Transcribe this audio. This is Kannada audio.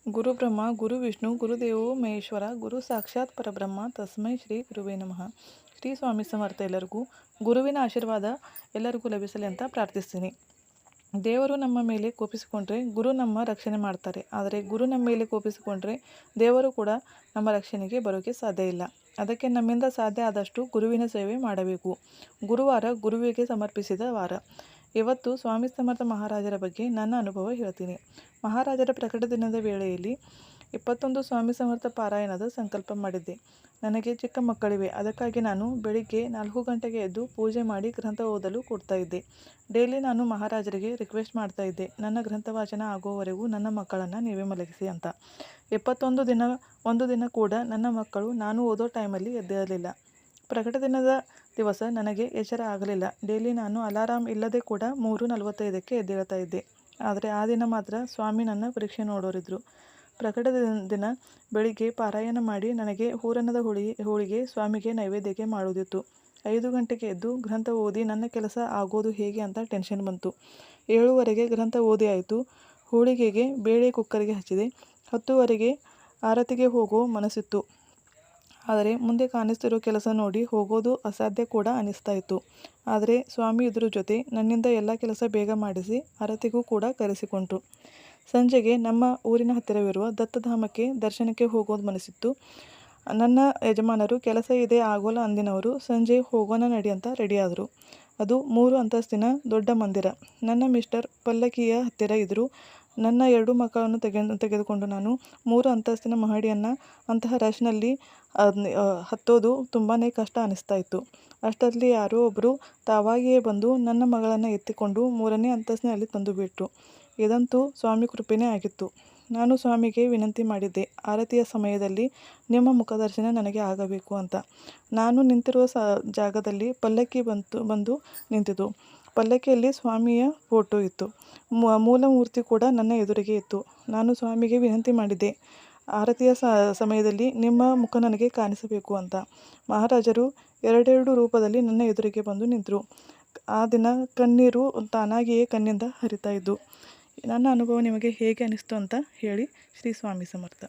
ಗುರು ಬ್ರಹ್ಮ ಗುರು ವಿಷ್ಣು ಗುರುದೇವೋ ಮಹೇಶ್ವರ ಗುರು ಸಾಕ್ಷಾತ್ ಪರಬ್ರಹ್ಮ ತಸ್ಮೈ ಶ್ರೀ ಗುರುವೇ ನಮಃ. ಶ್ರೀ ಸ್ವಾಮಿ ಸಮರ್ಥ. ಎಲ್ಲರಿಗೂ ಗುರುವಿನ ಆಶೀರ್ವಾದ ಎಲ್ಲರಿಗೂ ಲಭಿಸಲಿ ಅಂತ ಪ್ರಾರ್ಥಿಸ್ತೀನಿ. ದೇವರು ನಮ್ಮ ಮೇಲೆ ಕೋಪಿಸಿಕೊಂಡ್ರೆ ಗುರು ನಮ್ಮ ರಕ್ಷಣೆ ಮಾಡ್ತಾರೆ. ಆದರೆ ಗುರು ನಮ್ಮ ಮೇಲೆ ಕೋಪಿಸಿಕೊಂಡ್ರೆ ದೇವರು ಕೂಡ ನಮ್ಮ ರಕ್ಷಣೆಗೆ ಬರೋಕ್ಕೆ ಸಾಧ್ಯ ಇಲ್ಲ. ಅದಕ್ಕೆ ನಮ್ಮಿಂದ ಸಾಧ್ಯ ಆದಷ್ಟು ಗುರುವಿನ ಸೇವೆ ಮಾಡಬೇಕು. ಗುರುವಾರ ಗುರುವಿಗೆ ಸಮರ್ಪಿಸಿದ ವಾರ. ಇವತ್ತು ಸ್ವಾಮಿ ಸಮರ್ಥ ಮಹಾರಾಜರ ಬಗ್ಗೆ ನನ್ನ ಅನುಭವ ಹೇಳ್ತೀನಿ. ಮಹಾರಾಜರ ಪ್ರಕಟ ದಿನದ ವೇಳೆಯಲ್ಲಿ 21 ಸ್ವಾಮಿ ಸಮರ್ಥ ಪಾರಾಯಣದ ಸಂಕಲ್ಪ ಮಾಡಿದ್ದೆ. ನನಗೆ ಚಿಕ್ಕ ಮಕ್ಕಳಿವೆ. ಅದಕ್ಕಾಗಿ ನಾನು ಬೆಳಿಗ್ಗೆ 4 ಗಂಟೆಗೆ ಎದ್ದು ಪೂಜೆ ಮಾಡಿ ಗ್ರಂಥ ಓದಲು ಕೊಡ್ತಾ ಇದ್ದೆ. ಡೈಲಿ ನಾನು ಮಹಾರಾಜರಿಗೆ ರಿಕ್ವೆಸ್ಟ್ ಮಾಡ್ತಾ ಇದ್ದೆ, ನನ್ನ ಗ್ರಂಥ ವಾಚನ ಆಗುವವರೆಗೂ ನನ್ನ ಮಕ್ಕಳನ್ನು ನೀವೇ ಮಲಗಿಸಿ ಅಂತ. 21 ದಿನ ಒಂದು ದಿನ ಕೂಡ ನನ್ನ ಮಕ್ಕಳು ನಾನು ಓದೋ ಟೈಮಲ್ಲಿ ಎದ್ದೇಳಲಿಲ್ಲ. ಪ್ರಕಟ ದಿನದ ದಿವಸ ನನಗೆ ಎಚ್ಚರ ಆಗಲಿಲ್ಲ. ಡೈಲಿ ನಾನು ಅಲಾರಾಮ್ ಇಲ್ಲದೆ ಕೂಡ 3:45ಕ್ಕೆ ಎದ್ದೇಳ್ತಾ ಇದ್ದೆ. ಆದರೆ ಆ ದಿನ ಮಾತ್ರ ಸ್ವಾಮಿ ನನ್ನ ಪರೀಕ್ಷೆ ನೋಡೋರಿದ್ರು. ಪ್ರಕಟ ದಿನ ಬೆಳಿಗ್ಗೆ ಪಾರಾಯಣ ಮಾಡಿ ನನಗೆ ಹೂರಣದ ಹೋಳಿಗೆ ಸ್ವಾಮಿಗೆ ನೈವೇದ್ಯಕ್ಕೆ ಮಾಡೋದಿತ್ತು. 5 ಗಂಟೆಗೆ ಎದ್ದು ಗ್ರಂಥ ಓದಿ ನನ್ನ ಕೆಲಸ ಆಗೋದು ಹೇಗೆ ಅಂತ ಟೆನ್ಷನ್ ಬಂತು. 7:15ಗೆ ಗ್ರಂಥ ಓದಿ ಆಯಿತು. ಹೋಳಿಗೆಗೆ ಬೇಳೆ ಕುಕ್ಕರ್ಗೆ ಹಚ್ಚಿದೆ. 10:15ಗೆ ಆರತಿಗೆ ಹೋಗೋ ಮನಸ್ಸಿತ್ತು. ಆದರೆ ಮುಂದೆ ಕಾಣಿಸ್ತಿರೋ ಕೆಲಸ ನೋಡಿ ಹೋಗೋದು ಅಸಾಧ್ಯ ಕೂಡ ಅನಿಸ್ತಾ ಇತ್ತು. ಆದರೆ ಸ್ವಾಮಿ ಇದ್ರ ಜೊತೆ ನನ್ನಿಂದ ಎಲ್ಲ ಕೆಲಸ ಬೇಗ ಮಾಡಿಸಿ ಆರತಿಗೂ ಕೂಡ ಕರೆಸಿಕೊಂಡ್ರು. ಸಂಜೆಗೆ ನಮ್ಮ ಊರಿನ ಹತ್ತಿರವಿರುವ ದತ್ತಧಾಮಕ್ಕೆ ದರ್ಶನಕ್ಕೆ ಹೋಗೋದು ಮನಸ್ಸಿತ್ತು. ನನ್ನ ಯಜಮಾನರು ಕೆಲಸ ಇದೆ ಆಗೋಲ್ಲ ಅಂದಿನವರು ಸಂಜೆ ಹೋಗೋಣ ನಡಿ ಅಂತ ರೆಡಿಯಾದರು. ಅದು 3 ಅಂತಸ್ತಿನ ದೊಡ್ಡ ಮಂದಿರ. ನನ್ನ ಮಿಸ್ಟರ್ ಪಲ್ಲಕ್ಕಿಯ ಹತ್ತಿರ ಇದ್ದರು. ನನ್ನ 2 ಮಕ್ಕಳನ್ನು ತೆಗೆದುಕೊಂಡು ನಾನು 3 ಅಂತಸ್ತಿನ ಮಹಡಿಯನ್ನು ಅಂತಹ ರಶ್ನಲ್ಲಿ ಹತ್ತೋದು ತುಂಬಾ ಕಷ್ಟ ಅನಿಸ್ತಾ ಇತ್ತು. ಅಷ್ಟರಲ್ಲಿ ಯಾರೋ ಒಬ್ಬರು ತಾವಾಗಿಯೇ ಬಂದು ನನ್ನ ಮಗಳನ್ನು ಎತ್ತಿಕೊಂಡು 3ನೇ ಅಂತಸ್ತಿನಲ್ಲಿ ತಂದು ಬಿಟ್ಟರು. ಇದಂತೂ ಸ್ವಾಮಿ ಕೃಪೆನೇ ಆಗಿತ್ತು. ನಾನು ಸ್ವಾಮಿಗೆ ವಿನಂತಿ ಮಾಡಿದ್ದೆ, ಆರತಿಯ ಸಮಯದಲ್ಲಿ ನಿಮ್ಮ ಮುಖದರ್ಶನ ನನಗೆ ಆಗಬೇಕು ಅಂತ. ನಾನು ನಿಂತಿರುವ ಜಾಗದಲ್ಲಿ ಪಲ್ಲಕ್ಕಿ ಬಂದು ನಿಂತಿತು. ಪಲ್ಲಕ್ಕಿಯಲ್ಲಿ ಸ್ವಾಮಿಯ ಫೋಟೋ ಇತ್ತು. ಮೂಲ ಮೂರ್ತಿ ಕೂಡ ನನ್ನ ಎದುರಿಗೆ ಇತ್ತು. ನಾನು ಸ್ವಾಮಿಗೆ ವಿನಂತಿ ಮಾಡಿದ್ದೆ, ಆರತಿಯ ಸಮಯದಲ್ಲಿ ನಿಮ್ಮ ಮುಖ ನನಗೆ ಕಾಣಿಸಬೇಕು ಅಂತ. ಮಹಾರಾಜರು 2 ರೂಪದಲ್ಲಿ ನನ್ನ ಎದುರಿಗೆ ಬಂದು ನಿಂತರು. ಆ ದಿನ ಕಣ್ಣೀರು ತಾನಾಗಿಯೇ ಕಣ್ಣಿಂದ ಹರಿತಾ ಇದ್ದು. ನನ್ನ ಅನುಭವ ನಿಮಗೆ ಹೇಗೆ ಅನಿಸ್ತು ಅಂತ ಹೇಳಿ. ಶ್ರೀ ಸ್ವಾಮಿ ಸಮರ್ಥ.